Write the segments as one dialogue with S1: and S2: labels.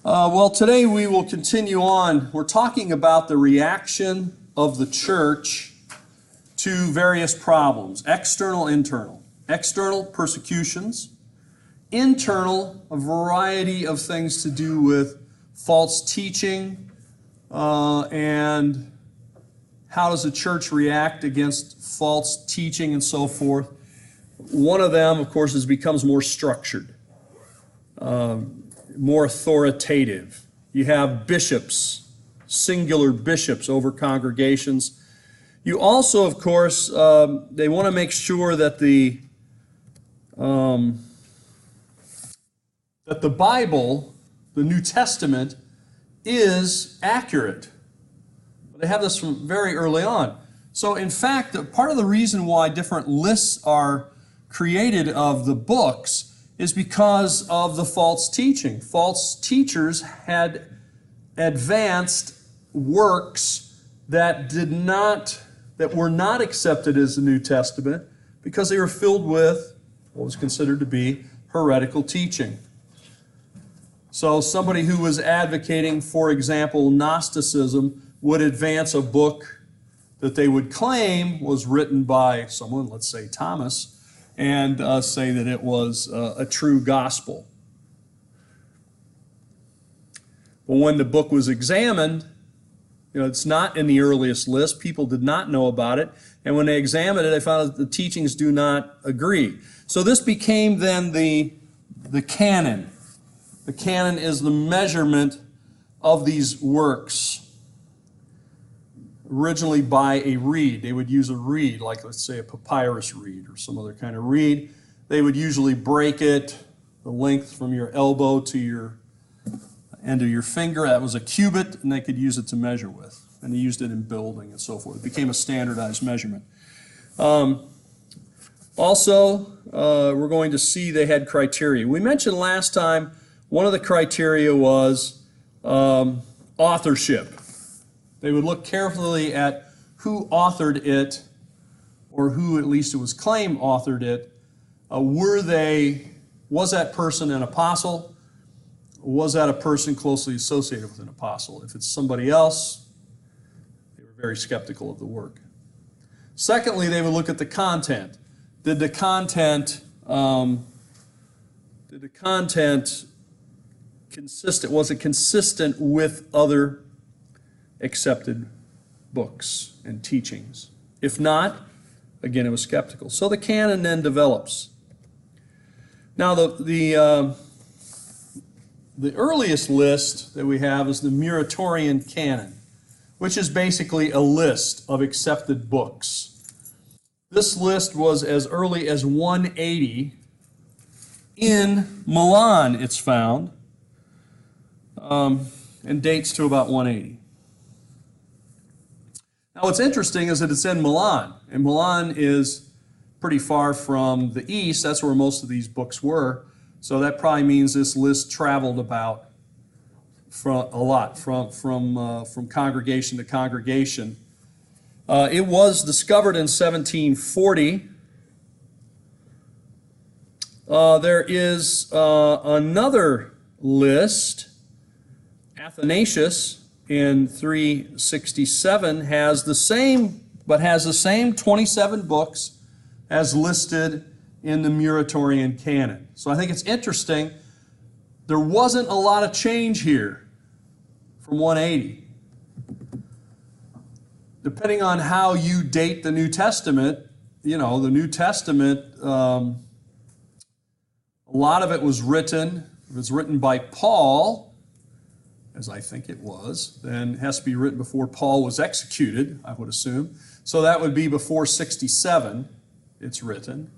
S1: Well, today we will continue on. We're talking about the reaction of the church to various problems, external, internal. External, persecutions. Internal, a variety of things to do with false teaching and how does the church react against false teaching and so forth. One of them, of course, becomes more structured. More authoritative. You have bishops, singular bishops over congregations. You also, of course, they want to make sure that the Bible, the New Testament, is accurate. They have this from very early on. So, in fact, part of the reason why different lists are created of the books is because of the false teaching. False teachers had advanced works that were not accepted as the New Testament because they were filled with what was considered to be heretical teaching. So somebody who was advocating, for example, Gnosticism would advance a book that they would claim was written by someone, let's say Thomas, and say that it was a true gospel. But when the book was examined, it's not in the earliest list. People did not know about it. And when they examined it, they found that the teachings do not agree. So this became then the canon. The canon is the measurement of these works. Originally by a reed. They would use a reed, like let's say a papyrus reed or some other kind of reed. They would usually break it the length from your elbow to your end of your finger. That was a cubit, and they could use it to measure with. And they used it in building and so forth. It became a standardized measurement. Also, we're going to see they had criteria. We mentioned last time one of the criteria was authorship. They would look carefully at who authored it, or who at least it was claimed authored it. Was that person an apostle? Was that a person closely associated with an apostle? If it's somebody else, they were very skeptical of the work. Secondly, they would look at the content. Was it consistent with other accepted books and teachings? If not, again, it was skeptical. So the canon then develops. Now, the earliest list that we have is the Muratorian canon, which is basically a list of accepted books. This list was as early as 180. In Milan, it's found, and dates to about 180. Now, what's interesting is that it's in Milan, and Milan is pretty far from the east. That's where most of these books were. So that probably means this list traveled about from congregation to congregation. It was discovered in 1740. There is another list. Athanasius in 367 has the same 27 books as listed in the Muratorian canon. So I think it's interesting. There wasn't a lot of change here from 180. Depending on how you date the New Testament, the New Testament, a lot of it was written by Paul, as I think it was, then it has to be written before Paul was executed, I would assume. So that would be before 67, it's written.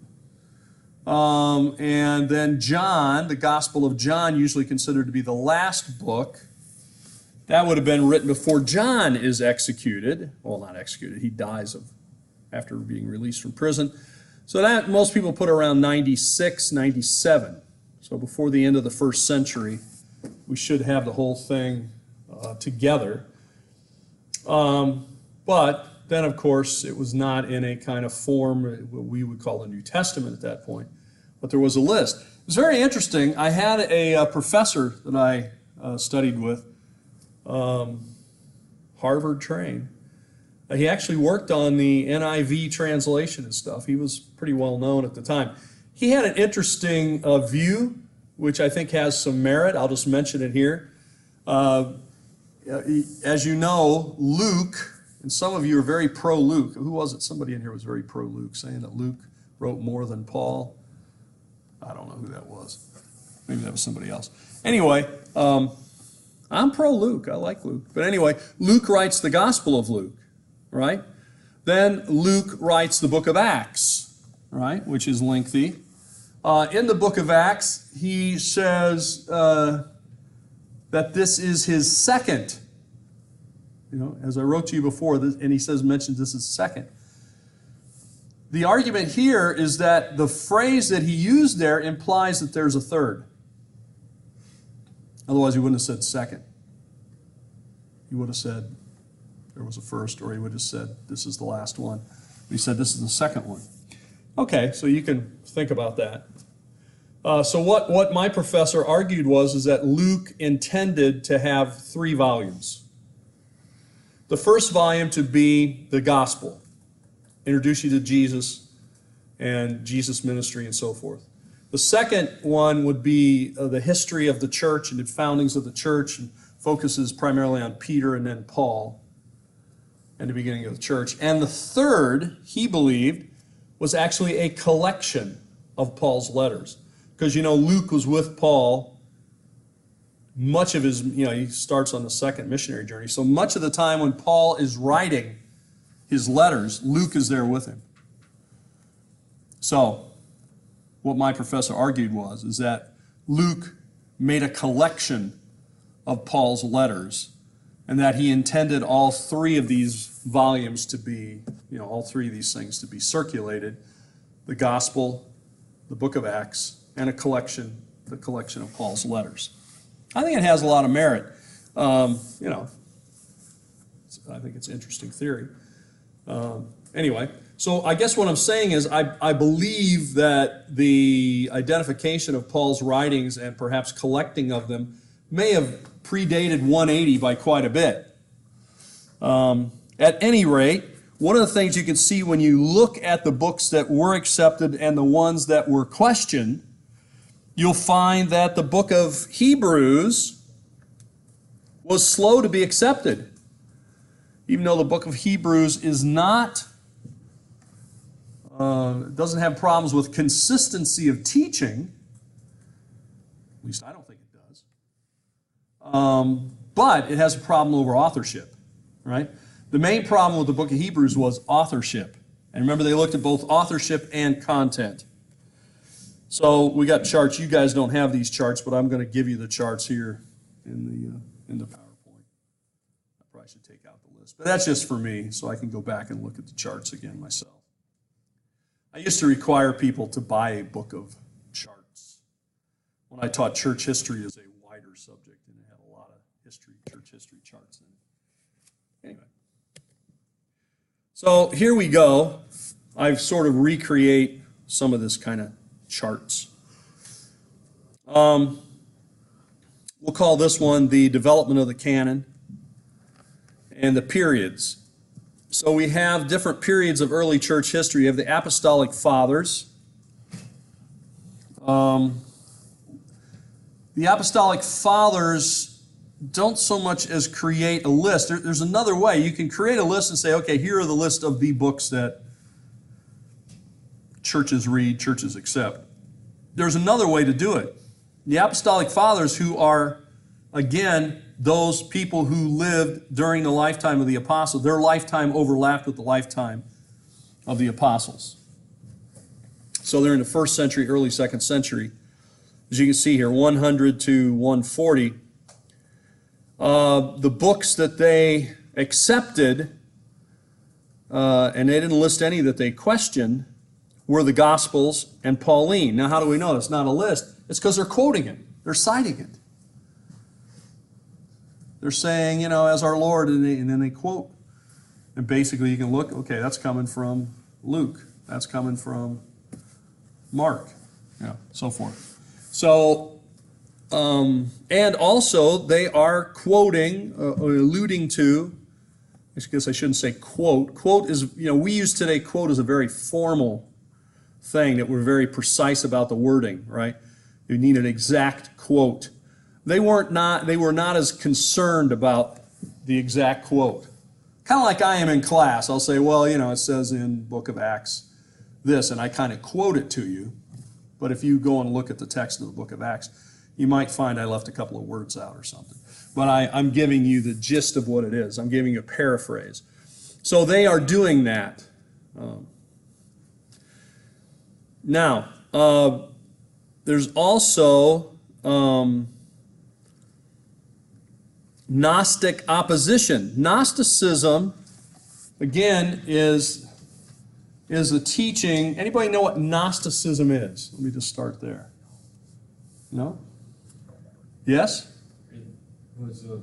S1: And then John, the Gospel of John, usually considered to be the last book. That would have been written before John is executed. Well, not executed, he dies after being released from prison. So that most people put around 96, 97. So before the end of the first century, we should have the whole thing together. But then, of course, it was not in a kind of form what we would call the New Testament at that point, but there was a list. It was very interesting. I had a professor that I studied with, Harvard trained. He actually worked on the NIV translation and stuff. He was pretty well known at the time. He had an interesting view, which I think has some merit. I'll just mention it here. As you know, Luke, and some of you are very pro-Luke. Who was it? Somebody in here was very pro-Luke, saying that Luke wrote more than Paul. I don't know who that was. Maybe that was somebody else. Anyway, I'm pro-Luke. I like Luke. But anyway, Luke writes the Gospel of Luke, right? Then Luke writes the book of Acts, right, which is lengthy. In the book of Acts, he says that this is his second. You know, as I wrote to you before, and he mentions this is second. The argument here is that the phrase that he used there implies that there's a third. Otherwise, he wouldn't have said second. He would have said there was a first, or he would have said this is the last one. He said this is the second one. Okay, so you can think about that. So what my professor argued is that Luke intended to have 3 volumes. The first volume to be the gospel, introduce you to Jesus and Jesus' ministry and so forth. The second one would be the history of the church and the foundings of the church, and focuses primarily on Peter and then Paul and the beginning of the church. And the third, he believed, was actually a collection of Paul's letters. Because, you know, Luke was with Paul much of his, he starts on the second missionary journey. So much of the time when Paul is writing his letters, Luke is there with him. So, what my professor argued is that Luke made a collection of Paul's letters, and that he intended all 3 of these volumes to be, all 3 of these things to be circulated: the gospel, the book of Acts, and the collection of Paul's letters. I think it has a lot of merit. I think it's an interesting theory. Anyway, so I guess what I'm saying is I believe that the identification of Paul's writings and perhaps collecting of them may have predated 180 by quite a bit. At any rate, one of the things you can see when you look at the books that were accepted and the ones that were questioned, you'll find that the book of Hebrews was slow to be accepted. Even though the book of Hebrews is not, doesn't have problems with consistency of teaching, at least I don't think it does, but it has a problem over authorship, right? The main problem with the book of Hebrews was authorship. And remember, they looked at both authorship and content. So we got charts. You guys don't have these charts, but I'm going to give you the charts here in the PowerPoint. I probably should take out the list, but that's just for me, so I can go back and look at the charts again myself. I used to require people to buy a book of charts when I taught church history as a wider subject, and it had a lot of church history charts in it. Anyway, so here we go. I've sort of recreate some of this kind of charts. We'll call this one the development of the canon and the periods. So we have different periods of early church history. You have the apostolic fathers. The apostolic fathers don't so much as create a list. There's another way. You can create a list and say, okay, here are the list of the books that churches read, churches accept. There's another way to do it. The apostolic fathers, who are, again, those people who lived during the lifetime of the apostles, their lifetime overlapped with the lifetime of the apostles. So they're in the 1st century, early 2nd century. As you can see here, 100 to 140. The books that they accepted, and they didn't list any that they questioned, were the Gospels and Pauline. Now, how do we know it's not a list? It's because they're quoting it. They're citing it. They're saying, as our Lord, and then they quote. And basically you can look, okay, that's coming from Luke. That's coming from Mark. So forth. So And also they are quoting or alluding to, I guess I shouldn't say quote. Quote is, we use today quote as a very formal thing that we're very precise about the wording, right? You need an exact quote. They were not as concerned about the exact quote. Kind of like I am in class. I'll say, well, it says in Book of Acts this, and I kind of quote it to you. But if you go and look at the text of the Book of Acts, you might find I left a couple of words out or something. But I'm giving you the gist of what it is. I'm giving you a paraphrase. So they are doing that. Now, there's also Gnostic opposition. Gnosticism, again, is a teaching. Anybody know what Gnosticism is? Let me just start there. No? Yes?
S2: It was a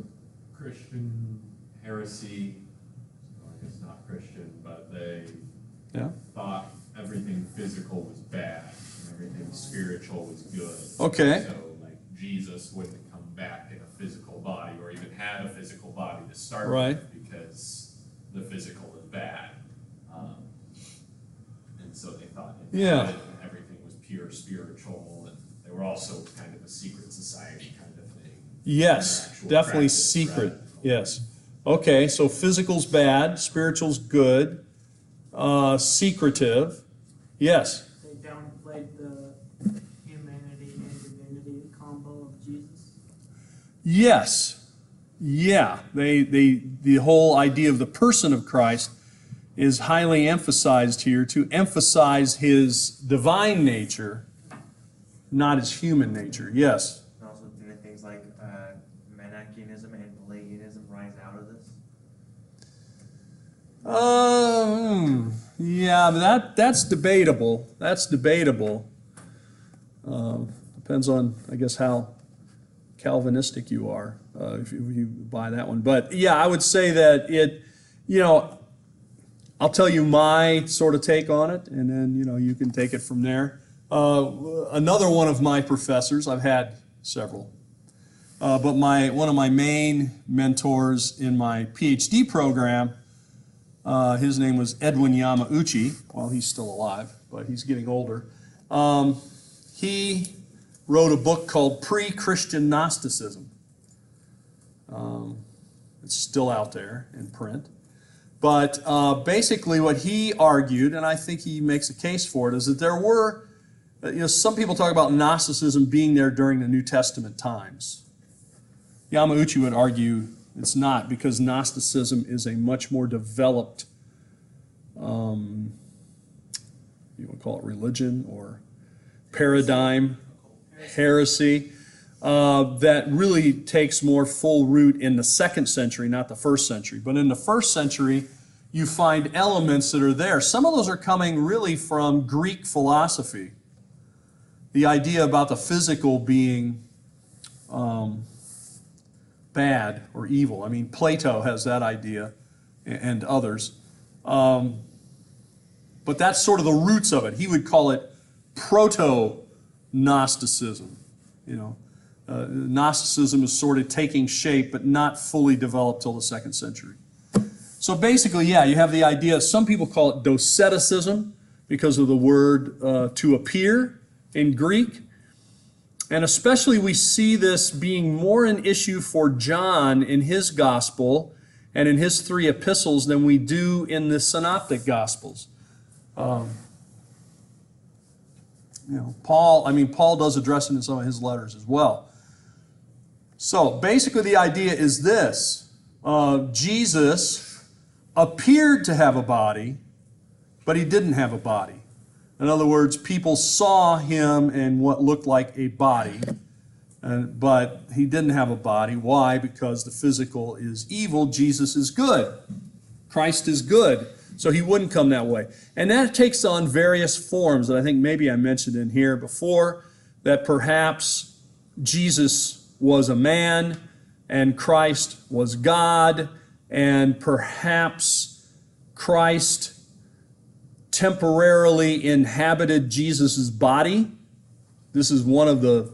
S2: Christian heresy. I guess not Christian, but they thought everything physical was bad and everything spiritual was good.
S1: Okay.
S2: So, like, Jesus wouldn't come back in a physical body or even had a physical body to start with because the physical is bad. And so they thought everything was pure spiritual, and they were also kind of a secret society kind of thing.
S1: Yes, definitely secret. Yes. Okay, so physical's bad, spiritual's good, secretive. Yes.
S3: They downplayed the humanity and divinity combo of Jesus.
S1: Yes. Yeah. The whole idea of the person of Christ is highly emphasized here to emphasize his divine nature, not his human nature. Yes.
S4: And also, do things like Manichaeism and Pelagianism rise out of this?
S1: Yeah, that's debatable. That's debatable. Depends on, I guess, how Calvinistic you are, if you buy that one. But yeah, I would say that I'll tell you my sort of take on it, and then you can take it from there. Another one of my professors, I've had several, but one of my main mentors in my PhD program, his name was Edwin Yamauchi. Well, he's still alive, but he's getting older. He wrote a book called Pre-Christian Gnosticism. It's still out there in print. But basically what he argued, and I think he makes a case for it, is that there were, some people talk about Gnosticism being there during the New Testament times. Yamauchi would argue it's not, because Gnosticism is a much more developed, you would call it religion or paradigm, heresy, that really takes more full root in the 2nd century, not the 1st century. But in the 1st century, you find elements that are there. Some of those are coming really from Greek philosophy. The idea about the physical being bad or evil. I mean, Plato has that idea, and others. But that's sort of the roots of it. He would call it proto-Gnosticism. Gnosticism is sort of taking shape, but not fully developed till the 2nd century. So basically, you have the idea, some people call it doceticism because of the word to appear in Greek. And especially we see this being more an issue for John in his gospel and in his 3 epistles than we do in the synoptic gospels. Paul does address it in some of his letters as well. So basically the idea is this. Jesus appeared to have a body, but he didn't have a body. In other words, people saw him in what looked like a body, but he didn't have a body. Why? Because the physical is evil, Jesus is good. Christ is good, so he wouldn't come that way. And that takes on various forms that I think maybe I mentioned in here before, that perhaps Jesus was a man and Christ was God, and perhaps Christ temporarily inhabited Jesus' body. This is one of the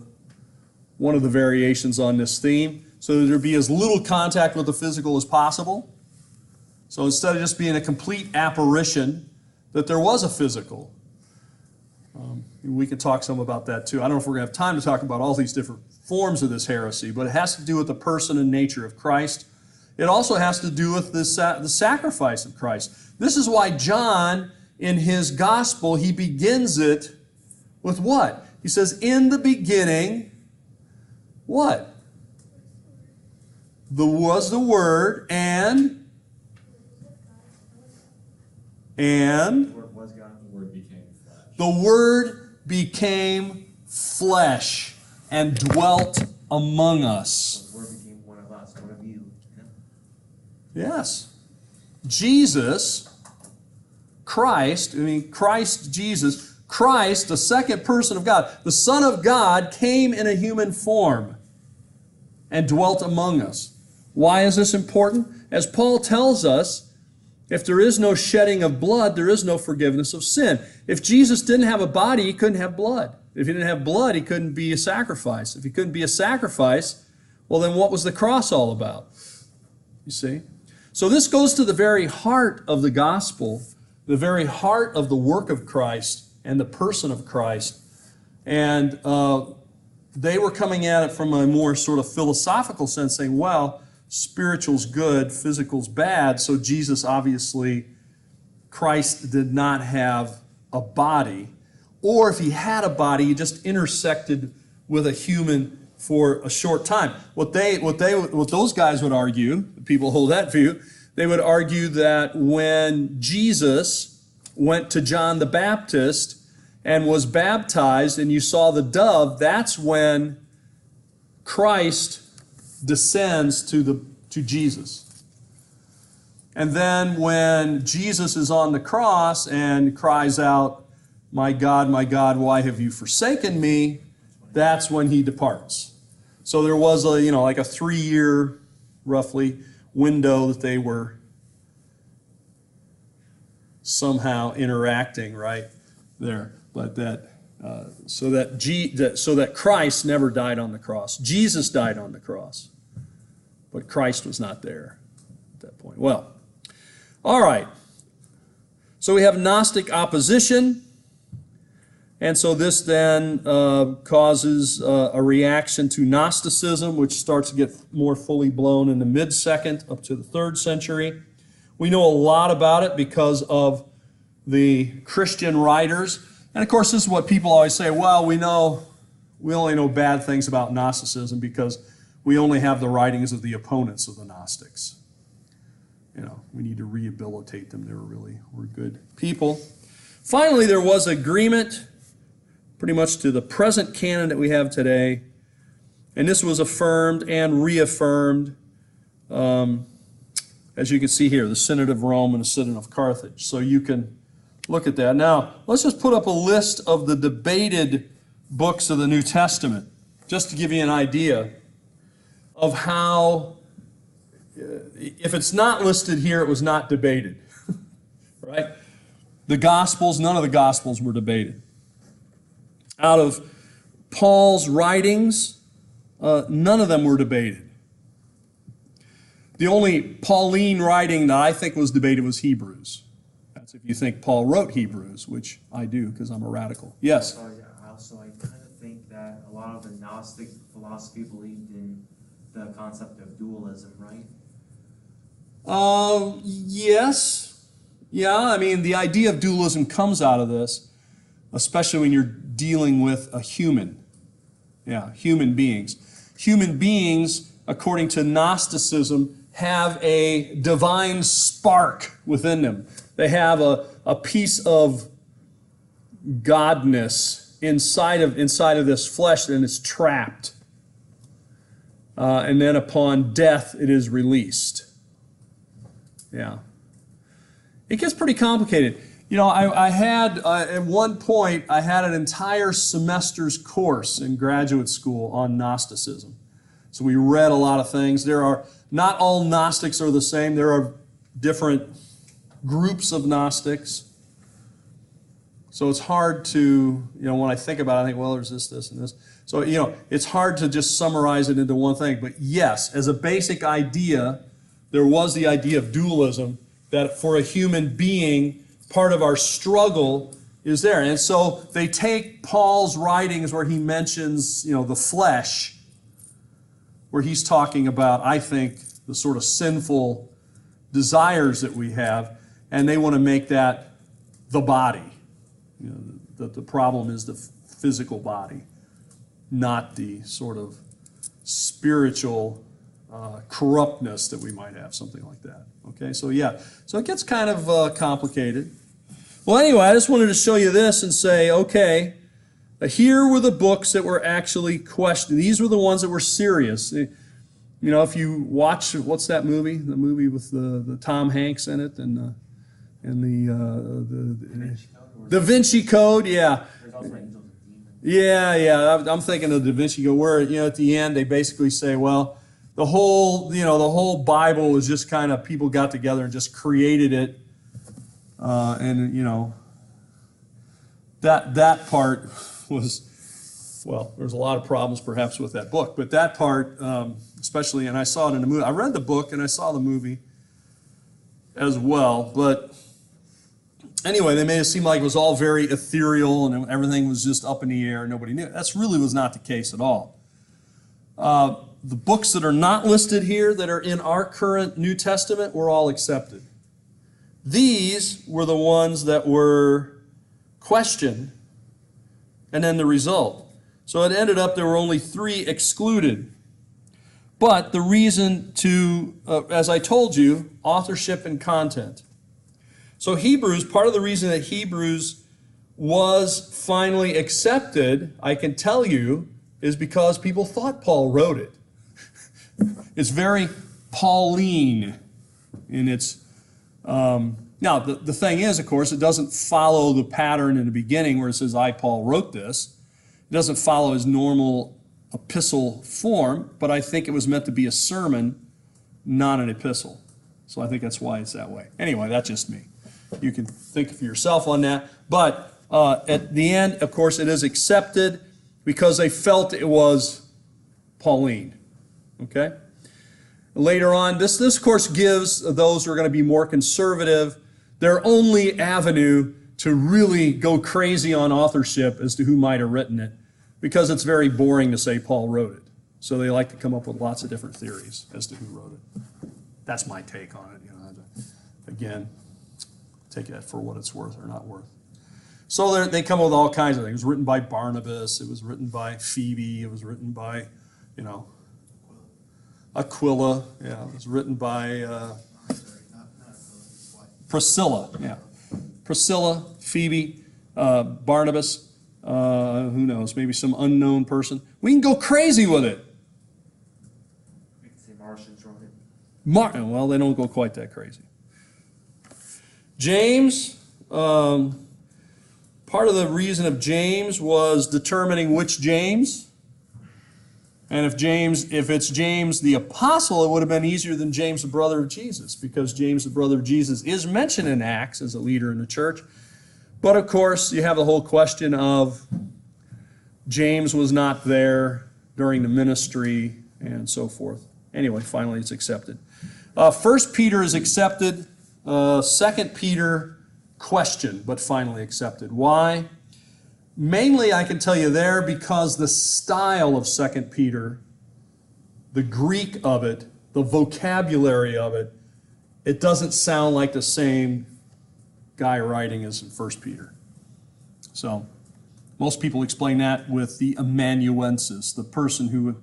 S1: one of the variations on this theme, so that there be as little contact with the physical as possible. So instead of just being a complete apparition, that there was a physical. We could talk some about that too. I don't know if we're going to have time to talk about all these different forms of this heresy, but it has to do with the person and nature of Christ. It also has to do with the sacrifice of Christ. This is why John, in his gospel, he begins it with what? He says, in the beginning, what? Was the Word, and
S4: The Word was God.
S2: The Word became flesh.
S1: the Word became flesh and dwelt among us.
S4: The Word became one of us, one of you.
S1: Yes. Jesus, Christ, Jesus, Christ, the second person of God, the Son of God, came in a human form and dwelt among us. Why is this important? As Paul tells us, if there is no shedding of blood, there is no forgiveness of sin. If Jesus didn't have a body, he couldn't have blood. If he didn't have blood, he couldn't be a sacrifice. If he couldn't be a sacrifice, well, then what was the cross all about? You see? So this goes to the very heart of the gospel, the very heart of the work of Christ and the person of Christ. And they were coming at it from a more sort of philosophical sense, saying, well, spiritual's good, physical's bad, so Jesus obviously, Christ did not have a body. Or if he had a body, he just intersected with a human for a short time. What those guys would argue, people hold that view, they would argue that when Jesus went to John the Baptist and was baptized and you saw the dove, that's when Christ descends to Jesus. And then when Jesus is on the cross and cries out, my God, why have you forsaken me?" That's when he departs. So there was a 3-year roughly window that they were somehow interacting right there, but so that Christ never died on the cross. Jesus died on the cross, but Christ was not there at that point. Well, all right. So we have Gnostic opposition, and so this then causes a reaction to Gnosticism, which starts to get more fully blown in the mid-2nd up to the 3rd century. We know a lot about it because of the Christian writers. And of course, this is what people always say, well, we only know bad things about Gnosticism because we only have the writings of the opponents of the Gnostics. We need to rehabilitate them. They were good people. Finally, there was agreement pretty much to the present canon that we have today. And this was affirmed and reaffirmed, as you can see here, the Synod of Rome and the Synod of Carthage. So you can look at that. Now, let's just put up a list of the debated books of the New Testament, just to give you an idea of how, if it's not listed here, it was not debated, right? The Gospels, none of the Gospels were debated. Out of Paul's writings, none of them were debated. The only Pauline writing that I think was debated was Hebrews. That's if you think Paul wrote Hebrews, which I do because I'm a radical. Yes?
S4: Also, I kind of think that a lot of the Gnostic philosophy believed in the concept of dualism, right?
S1: Yes. Yeah, I mean, the idea of dualism comes out of this, especially when you're dealing with a human. Yeah, human beings. Human beings, according to Gnosticism, have a divine spark within them. They have a piece of godness inside of this flesh, and it's trapped. And then upon death, it is released. Yeah. It gets pretty complicated. I had, at one point, I had an entire semester's course in graduate school on Gnosticism. So we read a lot of things. Not all Gnostics are the same. There are different groups of Gnostics. So it's hard to, when I think about it, I think, well, there's this, and this. So, it's hard to just summarize it into one thing. But yes, as a basic idea, there was the idea of dualism, that for a human being, part of our struggle is there. And so they take Paul's writings where he mentions, the flesh, where he's talking about, I think, the sort of sinful desires that we have, and they want to make that the body. The problem is the physical body, not the sort of spiritual corruptness that we might have, something like that. Okay, so it gets kind of complicated. Well, anyway, I just wanted to show you this and say, okay, here were the books that were actually questioned. These were the ones that were serious. If you watch, what's that movie? The movie with the Tom Hanks in it and the Da Vinci Code, yeah.
S4: There's also angels and demons.
S1: Yeah. I'm thinking of Da Vinci Code, where at the end they basically say, well, the whole Bible was just kind of people got together and just created it, that part was, well, there's a lot of problems perhaps with that book, but that part, especially, and I saw it in the movie. I read the book and I saw the movie as well, but anyway, they made it seem like it was all very ethereal and everything was just up in the air. Nobody knew. That really was not the case at all. The books that are not listed here that are in our current New Testament were all accepted. These were the ones that were questioned, and then the result. So it ended up there were only 3 excluded. But the reason to, as I told you, authorship and content. So Hebrews, part of the reason that Hebrews was finally accepted, I can tell you, is because people thought Paul wrote it. It's very Pauline in its... now, the thing is, of course, it doesn't follow the pattern in the beginning where it says, I, Paul, wrote this. It doesn't follow his normal epistle form, but I think it was meant to be a sermon, not an epistle. So I think that's why it's that way. Anyway, that's just me. You can think for yourself on that. But at the end, of course, it is accepted because they felt it was Pauline. Okay? Later on, this of course gives those who are going to be more conservative their only avenue to really go crazy on authorship as to who might have written it, because it's very boring to say Paul wrote it. So they like to come up with lots of different theories as to who wrote it. That's my take on it. Again, take that for what it's worth or not worth. So they come up with all kinds of things. It was written by Barnabas. It was written by Phoebe. It was written by, Aquila. Yeah, it was written by Priscilla. Yeah, Priscilla, Phoebe, Barnabas. Who knows? Maybe some unknown person. We can go crazy with it.
S4: We can say Martians wrote it.
S1: Well, they don't go quite that crazy. James, part of the reason of James was determining which James. And if it's James the apostle, it would have been easier than James the brother of Jesus, because James the brother of Jesus is mentioned in Acts as a leader in the church. But of course, you have the whole question of James was not there during the ministry and so forth. Anyway, finally it's accepted. 1 Peter is accepted. 2 Peter questioned, but finally accepted. Why? Mainly, I can tell you there, because the style of 2 Peter, the Greek of it, the vocabulary of it, it doesn't sound like the same guy writing as in 1 Peter. So, most people explain that with the amanuensis, the person who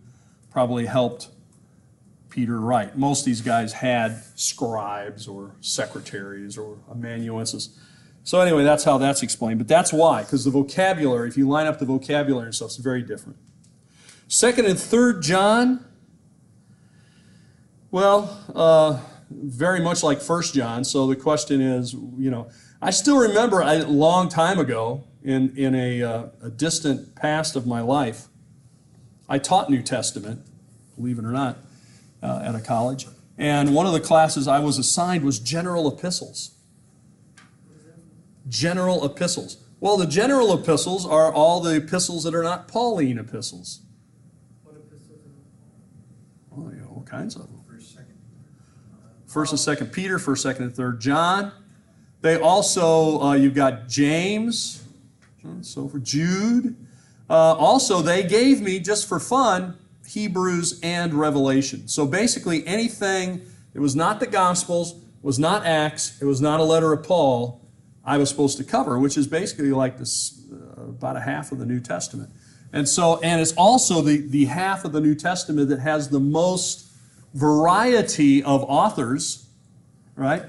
S1: probably helped Peter write. Most of these guys had scribes or secretaries or amanuensis. So anyway, that's how that's explained. But that's why, because the vocabulary, if you line up the vocabulary and stuff, it's very different. 2nd and 3rd John, well, very much like 1 John. So the question is, I still remember a long time ago, in a distant past of my life, I taught New Testament, believe it or not, at a college. And one of the classes I was assigned was general epistles. General epistles. Well, the general epistles are all the epistles that are not Pauline epistles.
S3: What epistles are
S1: Oh, yeah, all kinds of them.
S5: First, second.
S1: 1st and 2nd Peter, 1st, 2nd, and 3rd John. They also, you've got James, so for Jude. Also, they gave me, just for fun, Hebrews and Revelation. So basically anything that was not the Gospels, was not Acts, it was not a letter of Paul, I was supposed to cover, which is basically like this, about a half of the New Testament. And so, and it's also the half of the New Testament that has the most variety of authors, right?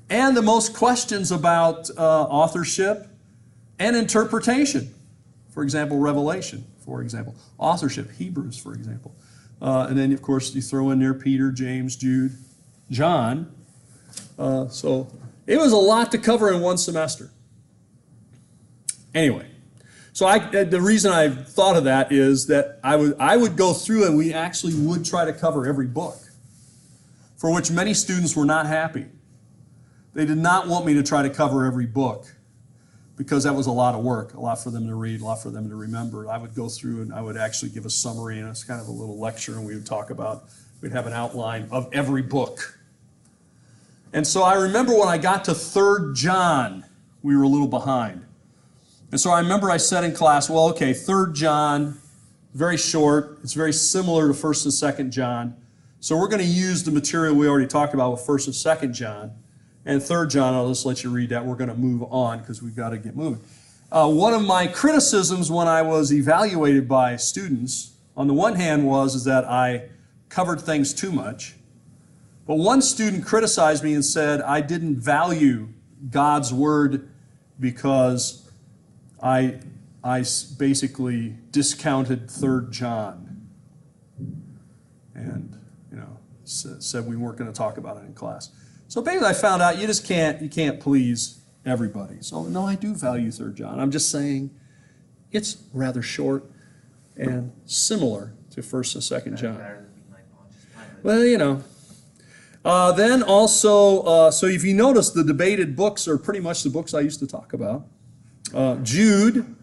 S1: And the most questions about authorship and interpretation. For example, Revelation, for example. Authorship, Hebrews, for example. And then, of course, you throw in there Peter, James, Jude, John. So it was a lot to cover in one semester. Anyway, so the reason I thought of that is that I would go through and we actually would try to cover every book, for which many students were not happy. They did not want me to try to cover every book because that was a lot of work, a lot for them to read, a lot for them to remember. I would go through and I would actually give a summary, and it's kind of a little lecture, and we would talk about, we'd have an outline of every book. And so I remember when I got to 3rd John, we were a little behind. And so I remember I said in class, well, okay, 3rd John, very short. It's very similar to 1st and 2nd John. So we're going to use the material we already talked about with 1st and 2nd John. And 3rd John, I'll just let you read that. We're going to move on because we've got to get moving. One of my criticisms when I was evaluated by students, on the one hand, was that I covered things too much. But one student criticized me and said I didn't value God's Word because I basically discounted 3rd John. And, said we weren't going to talk about it in class. So basically I found out you can't please everybody. So no, I do value 3rd John. I'm just saying it's rather short and similar to 1st and 2nd John. Well, then also, so if you notice, the debated books are pretty much the books I used to talk about. Jude.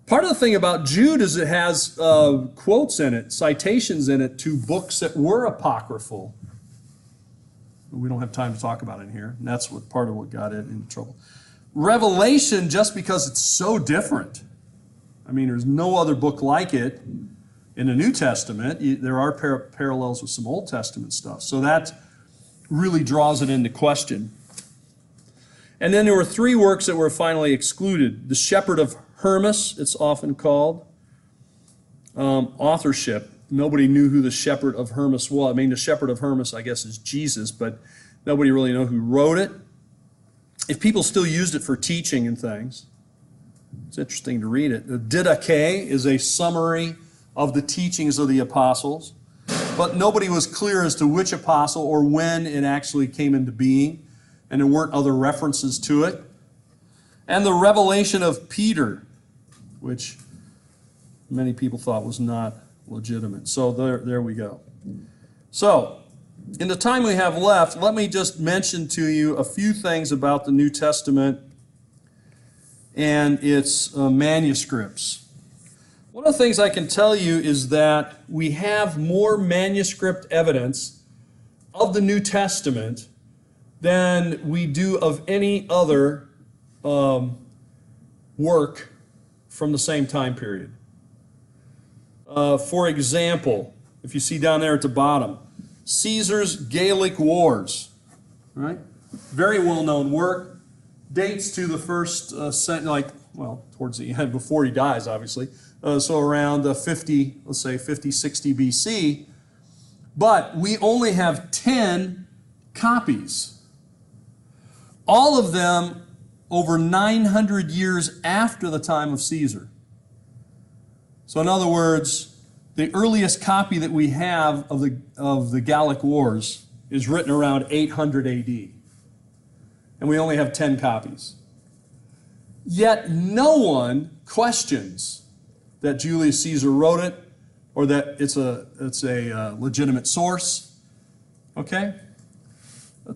S1: Part of the thing about Jude is it has quotes in it, citations in it to books that were apocryphal. We don't have time to talk about it here, and that's part of what got it into trouble. Revelation, just because it's so different. I mean, there's no other book like it in the New Testament. There are parallels with some Old Testament stuff. So that really draws it into question. And then there were 3 works that were finally excluded. The Shepherd of Hermas, it's often called. Authorship. Nobody knew who the Shepherd of Hermas was. I mean, the Shepherd of Hermas, I guess, is Jesus, but nobody really knew who wrote it. If people still used it for teaching and things, it's interesting to read it. The Didache is a summary of the teachings of the apostles, but nobody was clear as to which apostle or when it actually came into being, and there weren't other references to it. And the Revelation of Peter, which many people thought was not legitimate. So there we go. So, in the time we have left, let me just mention to you a few things about the New Testament and its manuscripts. One of the things I can tell you is that we have more manuscript evidence of the New Testament than we do of any other work from the same time period. For example, if you see down there at the bottom, Caesar's Gallic Wars, right? Very well-known work, dates to the first century, towards the end, before he dies, obviously. So around 50, let's say 50, 60 BC. But we only have 10 copies. All of them over 900 years after the time of Caesar. So in other words, the earliest copy that we have of the Gallic Wars is written around 800 AD. And we only have 10 copies. Yet no one questions that Julius Caesar wrote it or that it's a legitimate source. Okay?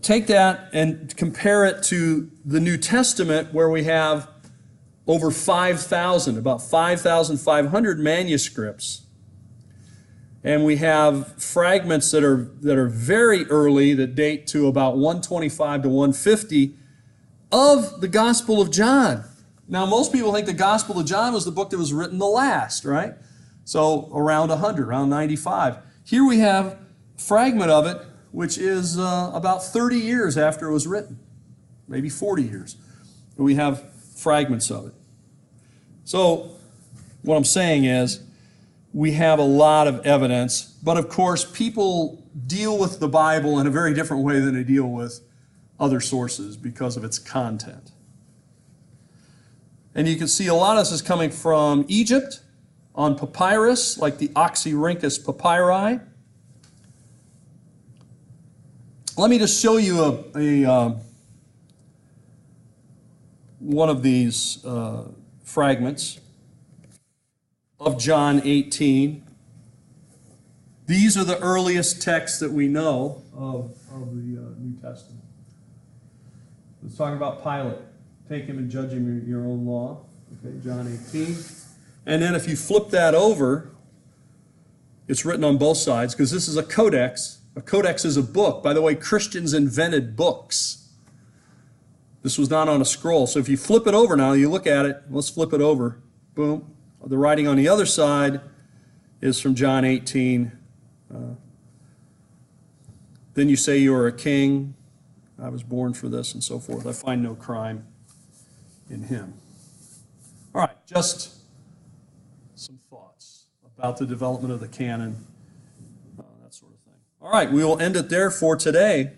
S1: Take that and compare it to the New Testament, where we have over 5,000, about 5,500 manuscripts. And we have fragments that are very early that date to about 125 to 150 of the Gospel of John. Now, most people think the Gospel of John was the book that was written the last, right? So around 100, around 95. Here we have a fragment of it, which is about 30 years after it was written, maybe 40 years. We have fragments of it. So what I'm saying is, we have a lot of evidence, but of course people deal with the Bible in a very different way than they deal with other sources because of its content. And you can see a lot of this is coming from Egypt on papyrus, like the Oxyrhynchus papyri. Let me just show you one of these fragments of John 18. These are the earliest texts that we know of the New Testament. Let's talk about Pilate. Take him and judge him in your own law. Okay, John 18. And then if you flip that over, it's written on both sides because this is a codex. A codex is a book. By the way, Christians invented books. This was not on a scroll. So if you flip it over now, you look at it. Let's flip it over. Boom. The writing on the other side is from John 18. Then you say you are a king. I was born for this and so forth. I find no crime in him. All right, just some thoughts about the development of the canon, that sort of thing. All right, we will end it there for today.